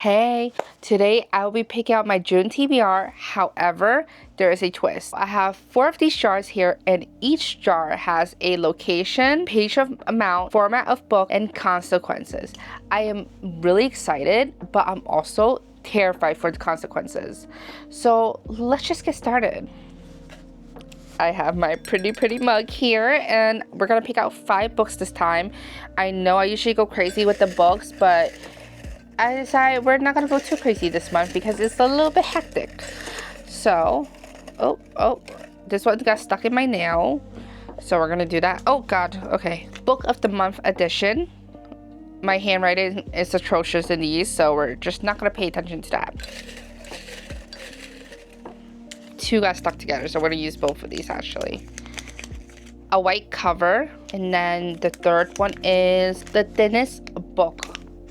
Hey, today I will be picking out my June TBR. However, there is a twist. I have 4 of these jars here, and each jar has a location, page of amount, format of book, and consequences. I am really excited, but I'm also terrified for the consequences. So let's just get started. I have my pretty mug here, and we're gonna pick out 5 books this time. I know I usually go crazy with the books, but I decided we're not gonna go too crazy this month because it's a little bit hectic. So, this one got stuck in my nail. So we're gonna do that. Oh God, okay. Book of the month edition. My handwriting is atrocious in these, so we're just not gonna pay attention to that. 2 got stuck together, so we're gonna use both of these actually. A white cover, and then the third one is the thinnest book.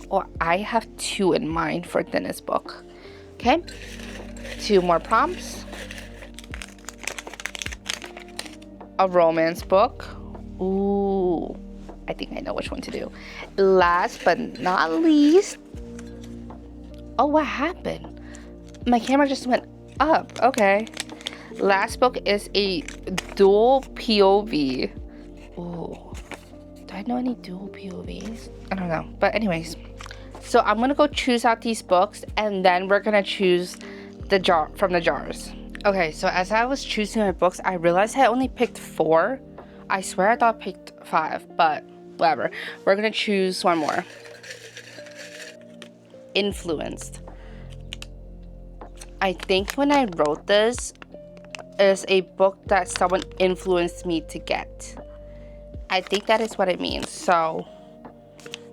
Or I have 2 in mind for thinnest book. Okay, 2 more prompts. A romance book. Ooh, I think I know which one to do. Last but not least. Oh, what happened? My camera just went up. Okay. Last book is a dual POV. Ooh, do I know any dual POVs? I don't know, but anyways. So I'm gonna go choose out these books, and then we're gonna choose the jar from the jars. Okay, so as I was choosing my books, I realized I only picked 4. I swear I thought I picked 5, but whatever. We're gonna choose one more. Influenced. I think when I wrote this, is a book that someone influenced me to get. I think that is what it means, so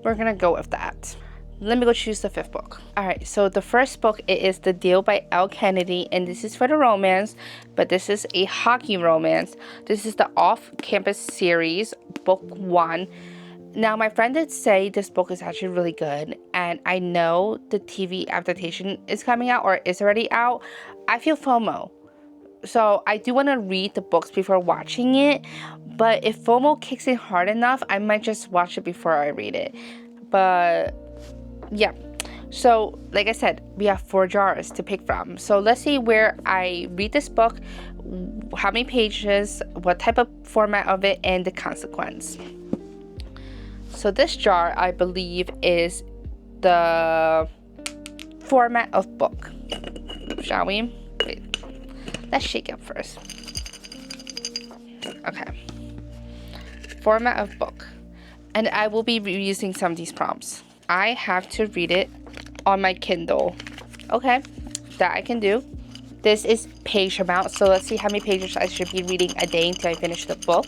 we're gonna go with that. Let me go choose the 5th book. Alright, so the first book, it is The Deal by L. Kennedy, and this is for the romance, but this is a hockey romance. This is the Off-Campus series, book 1. Now, my friend did say this book is actually really good, and I know the TV adaptation is coming out or is already out. I feel FOMO. So I do want to read the books before watching it, but if FOMO kicks in hard enough, I might just watch it before I read it. But yeah, so like I said, we have 4 jars to pick from. So let's see where I read this book, how many pages, what type of format of it, and the consequence. So this jar, I believe, is the format of book. Shall we? Wait. Let's shake it first. Okay. Format of book. And I will be using some of these prompts. I have to read it on my Kindle. Okay, that I can do. This is page amount, so let's see how many pages I should be reading a day until I finish the book.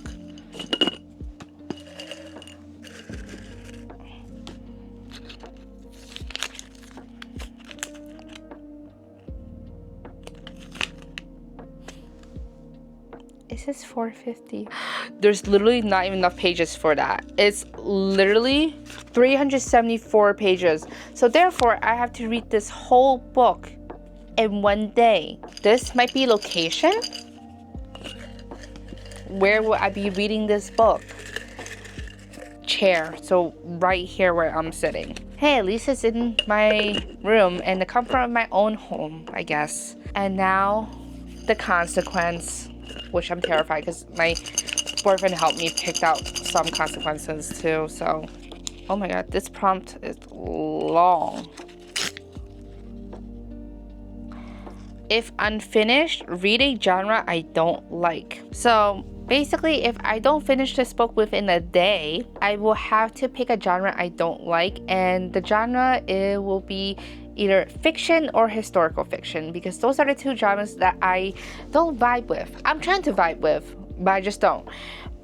It says 450. There's literally not even enough pages for that. It's literally 374 pages. So therefore, I have to read this whole book in one day. This might be location. Where will I be reading this book? Chair. So right here where I'm sitting. Hey, at least it's in my room and the comfort of my own home, I guess. And now the consequence, which I'm terrified because my boyfriend helped me pick out some consequences too. So, oh my God, this prompt is long. If unfinished, read a genre I don't like. So basically, if I don't finish this book within a day, I will have to pick a genre I don't like, and the genre, it will be either fiction or historical fiction, because those are the 2 genres that I don't vibe with. I'm trying to vibe with, but I just don't.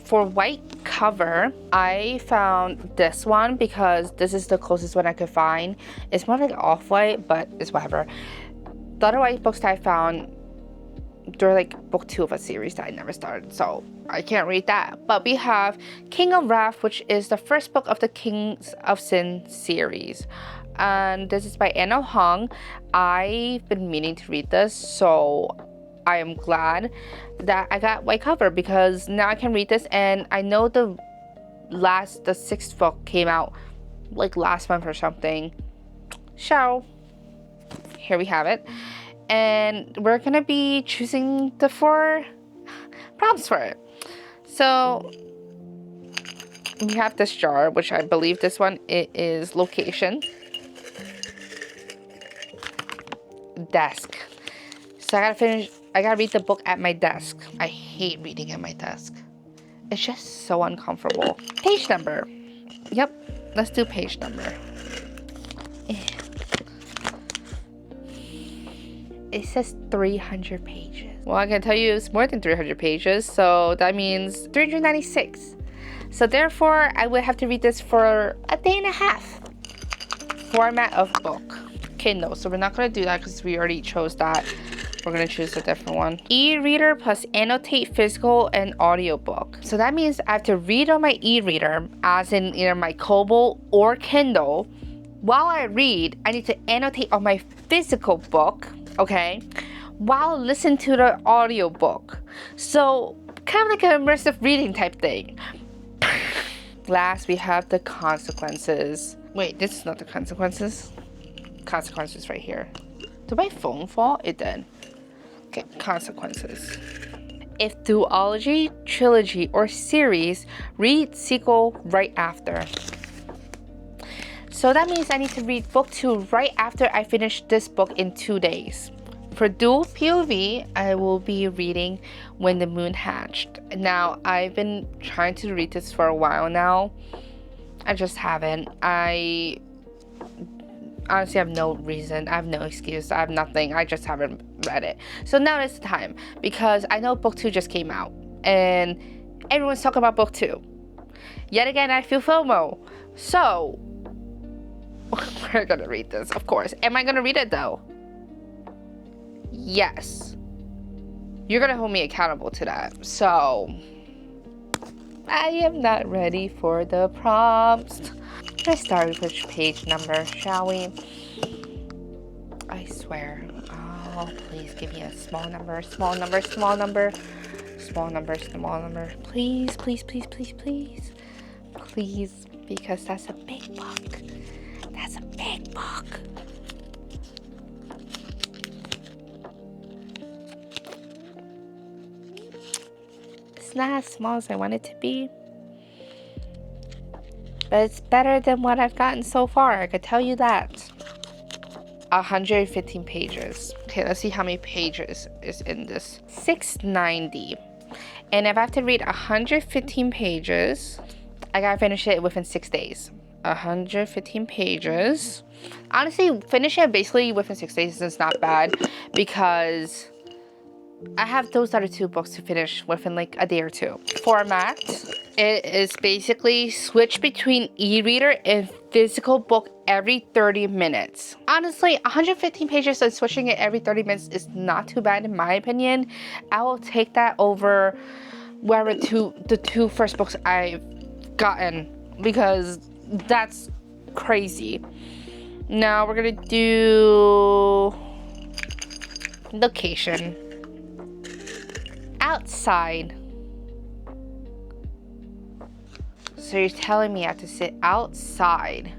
For white cover, I found this one because this is the closest one I could find. It's more like off-white, but it's whatever. The other white books that I found, they're like book 2 of a series that I never started, so I can't read that. But we have King of Wrath, which is the first book of the Kings of Sin series. And this is by Anna Hong. I've been meaning to read this, so I am glad that I got white cover because now I can read this, and I know the 6th book came out like last month or something. So Here we have it. And we're gonna be choosing the 4 prompts for it. So we have this jar, which I believe this one, it is location. Desk. So I gotta read the book at my desk. I hate reading at my desk. It's just so uncomfortable. Page number. Yep, let's do page number. It says 300 pages. Well, I can tell you it's more than 300 pages, so that means 396. So therefore, I would have to read this for a day and a half. Format of book. Kindle, so we're not gonna do that because we already chose that. We're gonna choose a different one. E-reader plus annotate physical and audiobook. So that means I have to read on my e-reader, as in either my Kobo or Kindle. While I read, I need to annotate on my physical book, okay? While I listen to the audiobook. So kind of like an immersive reading type thing. Last, we have the consequences. Wait, this is not the consequences. Consequences right here. Did my phone fall? It did. Okay, consequences. If duology, trilogy, or series, read sequel right after. So that means I need to read book 2 right after I finish this book in 2 days. For dual POV, I will be reading When the Moon Hatched. Now, I've been trying to read this for a while now. I just haven't. I honestly have no reason. I have no excuse. I have nothing. I just haven't read it. So now is the time, because I know book 2 just came out and everyone's talking about book 2. Yet again, I feel FOMO. So we're gonna read this, of course. Am I gonna read it though? Yes. You're gonna hold me accountable to that. So I am not ready for the prompts. Let's start with page number, shall we? I swear. Oh, please give me a small number, small number, small number, small number, small number. Please, please, please, please, please. Please, because that's a big book. That's a big book. It's not as small as I want it to be. But it's better than what I've gotten so far, I could tell you that. 115 pages. Okay, let's see how many pages is in this. 690. And if I have to read 115 pages, I gotta finish it within 6 days. 115 pages. Honestly, finishing it basically within 6 days is not bad, because I have those other 2 books to finish within like a day or 2. Format. It is basically switch between e-reader and physical book every 30 minutes. Honestly, 115 pages and switching it every 30 minutes is not too bad in my opinion. I will take that over wherever the 2 first books I've gotten, because that's crazy. Now we're gonna do location. Outside. So you're telling me I have to sit outside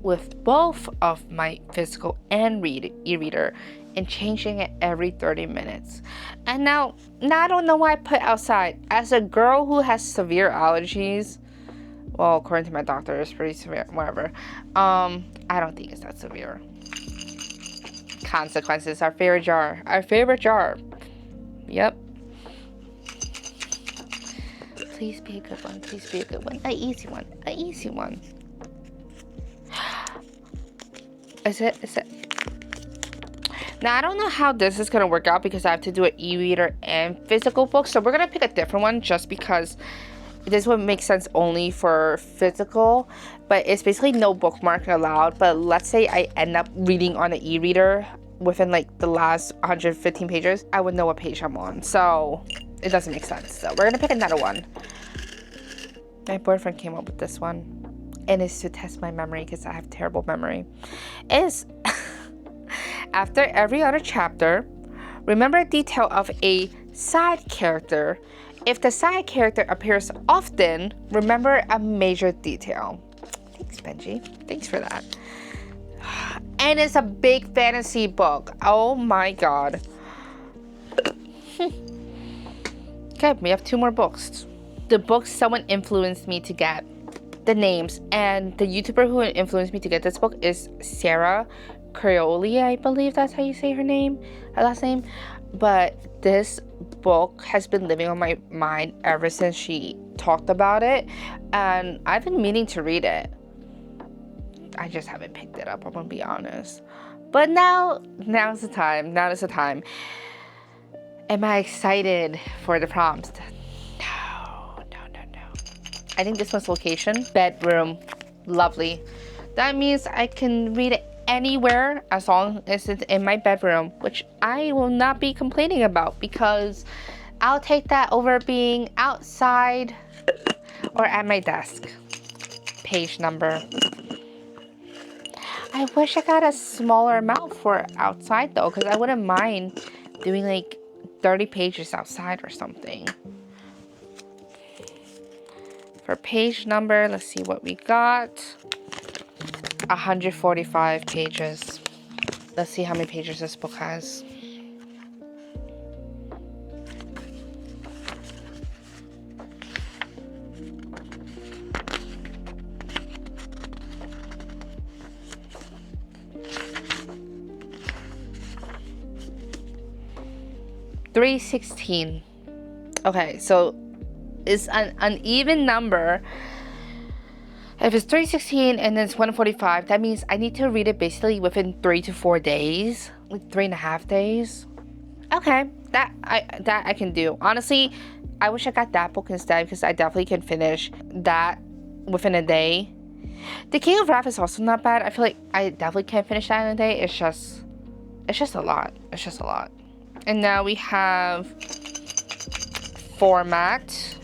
with both of my physical and e-reader and changing it every 30 minutes. And now I don't know why I put outside. As a girl who has severe allergies, well, according to my doctor, it's pretty severe, whatever. I don't think it's that severe. Consequences, our favorite jar. Our favorite jar. Yep. Please be a good one. Please be a good one. An easy one. An easy one. Is it? Now, I don't know how this is going to work out, because I have to do an e-reader and physical book. So we're going to pick a different one just because this would make sense only for physical. But it's basically no bookmark allowed. But let's say I end up reading on an e-reader within like the last 115 pages. I would know what page I'm on. So it doesn't make sense. So we're going to pick another one. My boyfriend came up with this one. And it's to test my memory, because I have terrible memory. Is after every other chapter, remember a detail of a side character. If the side character appears often, remember a major detail. Thanks, Benji. Thanks for that. And it's a big fantasy book. Oh my god. Okay, we have 2 more books. The books someone influenced me to get. The names. And the YouTuber who influenced me to get this book is Sarah Creoli, I believe that's how you say her name, her last name. But this book has been living on my mind ever since she talked about it. And I've been meaning to read it. I just haven't picked it up, I'm gonna be honest. But now's the time. Now is the time. Am I excited for the prompts? No. I think this one's location. Bedroom. Lovely. That means I can read it anywhere as long as it's in my bedroom, which I will not be complaining about because I'll take that over being outside or at my desk. Page number. I wish I got a smaller amount for outside though, because I wouldn't mind doing like 30 pages outside or something. For page number, let's see what we got. 145 pages. Let's see how many pages this book has. $316. Okay, so it's an uneven number. If it's 316 and then it's 145, that means I need to read it basically within 3 to 4 days, like 3.5 days. Okay, that I can do. Honestly, I wish I got that book instead because I definitely can finish that within a day. The King of Wrath is also not bad. I feel like I definitely can finish that in a day. It's just a lot. It's just a lot. And now we have format.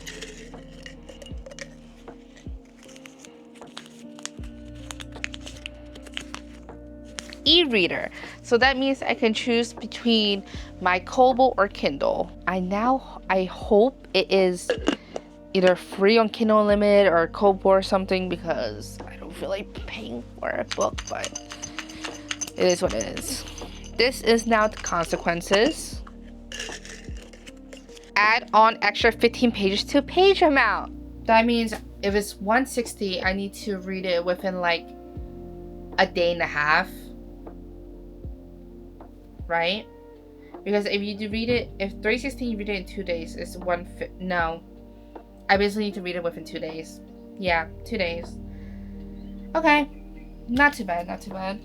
E-reader. So that means I can choose between my Kobo or Kindle. I hope it is either free on Kindle Unlimited or Kobo or something because I don't feel like paying for a book, but it is what it is. This is now the consequences. Add on extra 15 pages to page amount. That means if it's 160, I need to read it within like a day and a half. Right? Because if you do read it, if 316 you read it in 2 days, it's no. I basically need to read it within 2 days. Yeah, 2 days. Okay. Not too bad, not too bad.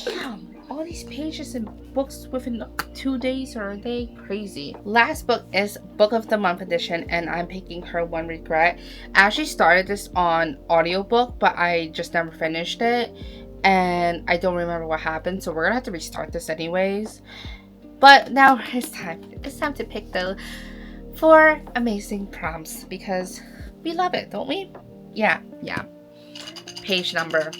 Damn. All these pages and books within 2 days or a day, crazy. Last book is Book of the Month edition, and I'm picking Her One Regret. I actually started this on audiobook, but I just never finished it, and I don't remember what happened, so we're gonna have to restart this anyways. But now it's time to pick the 4 amazing prompts because we love it, don't we? Yeah. Page number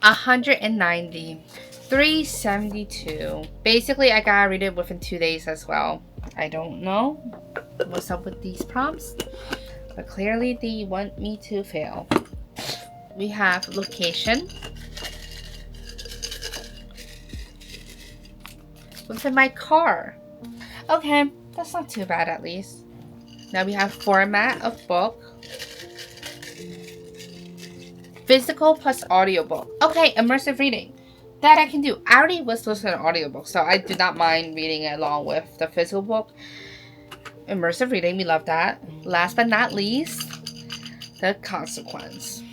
190. 372. Basically, I gotta read it within 2 days as well. I don't know what's up with these prompts, but clearly they want me to fail. We have location. Within my car. Okay, that's not too bad at least. Now we have format of book. Physical plus audiobook. Okay, immersive reading. That I can do. I already was listening to an audiobook, so I do not mind reading it along with the physical book. Immersive reading, we love that. Last but not least, the consequence.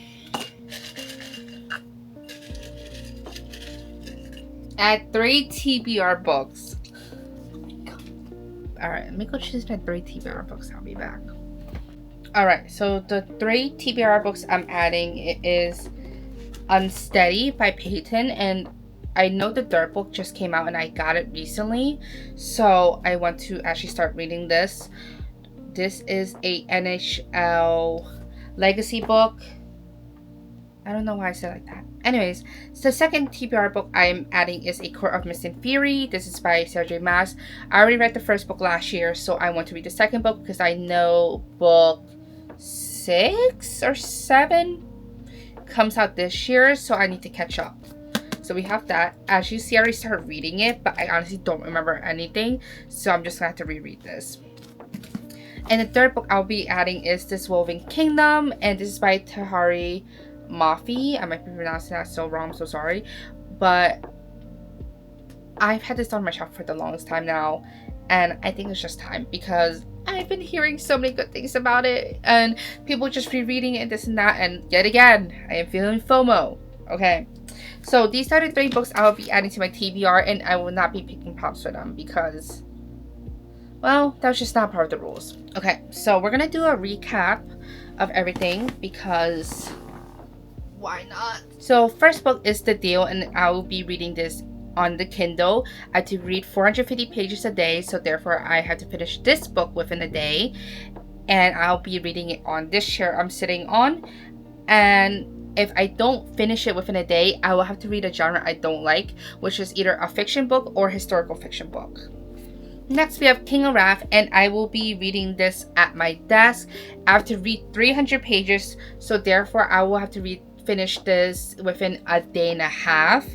Add 3 TBR books. Alright, let me go choose my 3 TBR books. I'll be back. Alright, so the 3 TBR books I'm adding is Unsteady by Peyton, and I know the third book just came out and I got it recently, so I want to actually start reading this. This is a NHL legacy book. I don't know why I said it like that. Anyways, so the second TBR book I'm adding is A Court of Mist and Fury. This is by Sarah J. Maas. I already read the first book last year, so I want to read the second book because I know book 6 or 7 comes out this year, so I need to catch up. So we have that. As you see, I already started reading it, but I honestly don't remember anything, so I'm just gonna have to reread this. And the third book I'll be adding is This Woven Kingdom, and this is by Tahari Mafi. I might be pronouncing that so wrong, I'm so sorry. But I've had this on my shelf for the longest time now, and I think it's just time because I've been hearing so many good things about it, and people just rereading it, this and that, and yet again, I am feeling FOMO. Okay, so these are the 3 books I will be adding to my TBR, and I will not be picking prompts for them because, well, that's just not part of the rules. Okay, so we're gonna do a recap of everything because why not? So first book is The Deal, and I will be reading this on the Kindle. I have to read 450 pages a day, so therefore I have to finish this book within a day, and I'll be reading it on this chair I'm sitting on. And if I don't finish it within a day, I will have to read a genre I don't like, which is either a fiction book or historical fiction book. Next, we have King of Wrath, and I will be reading this at my desk. I have to read 300 pages, so therefore I will have to finish this within a day and a half.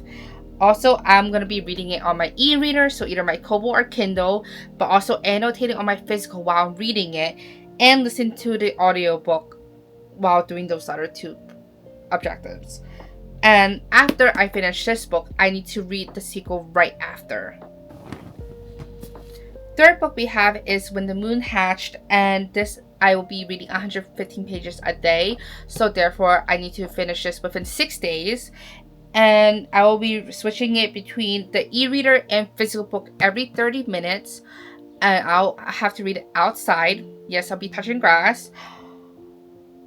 Also, I'm going to be reading it on my e-reader, so either my Kobo or Kindle, but also annotating on my physical while I'm reading it, and listen to the audiobook while doing those other 2 objectives. And after I finish this book, I need to read the sequel right after. Third book we have is When the Moon Hatched, and this I will be reading 115 pages a day, so therefore I need to finish this within 6 days. And I will be switching it between the e-reader and physical book every 30 minutes. And I'll have to read it outside. Yes, I'll be touching grass.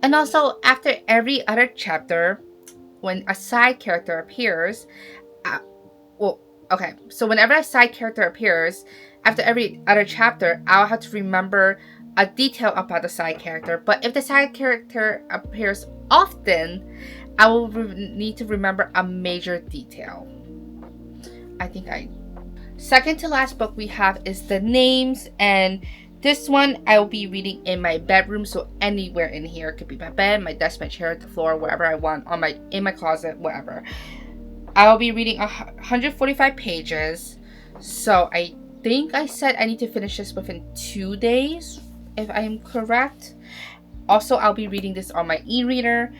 And also, after every other chapter, when a side character appears, so whenever a side character appears, after every other chapter, I'll have to remember a detail about the side character. But if the side character appears often, I will need to remember a major detail. Second to last book we have is The Names, and this one I will be reading in my bedroom, so anywhere in here. It could be my bed, my desk, my chair, the floor, wherever I want, in my closet, whatever. I will be reading 145 pages, so I think I said I need to finish this within 2 days, if I am correct. Also, I'll be reading this on my e-reader,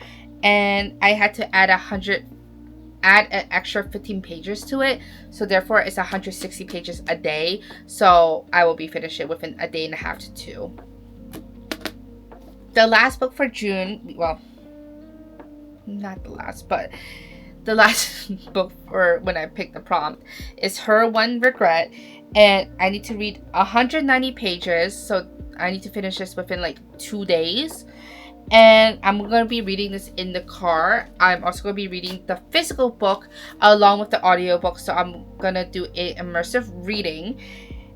and I had to add an extra 15 pages to it, so therefore it's 160 pages a day, so I will be finishing within a day and a half to 2. The last book for June, well, not the last, but the last book for when I picked the prompt is Her One Regret, and I need to read 190 pages, so I need to finish this within like 2 days. And I'm going to be reading this in the car. I'm also going to be reading the physical book along with the audiobook, so I'm going to do an immersive reading.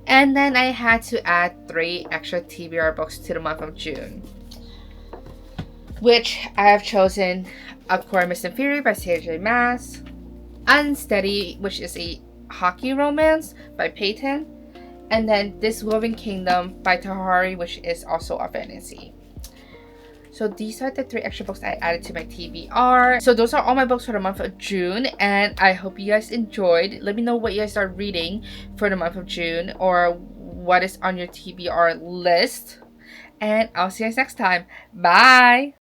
And then I had to add 3 extra TBR books to the month of June, which I have chosen Aquarius and Fury by CJ Maas, Unsteady, which is a hockey romance by Peyton, and then This Woven Kingdom by Tahari, which is also a fantasy. So these are the 3 extra books I added to my TBR. So those are all my books for the month of June, and I hope you guys enjoyed. Let me know what you guys are reading for the month of June, or what is on your TBR list. And I'll see you guys next time. Bye!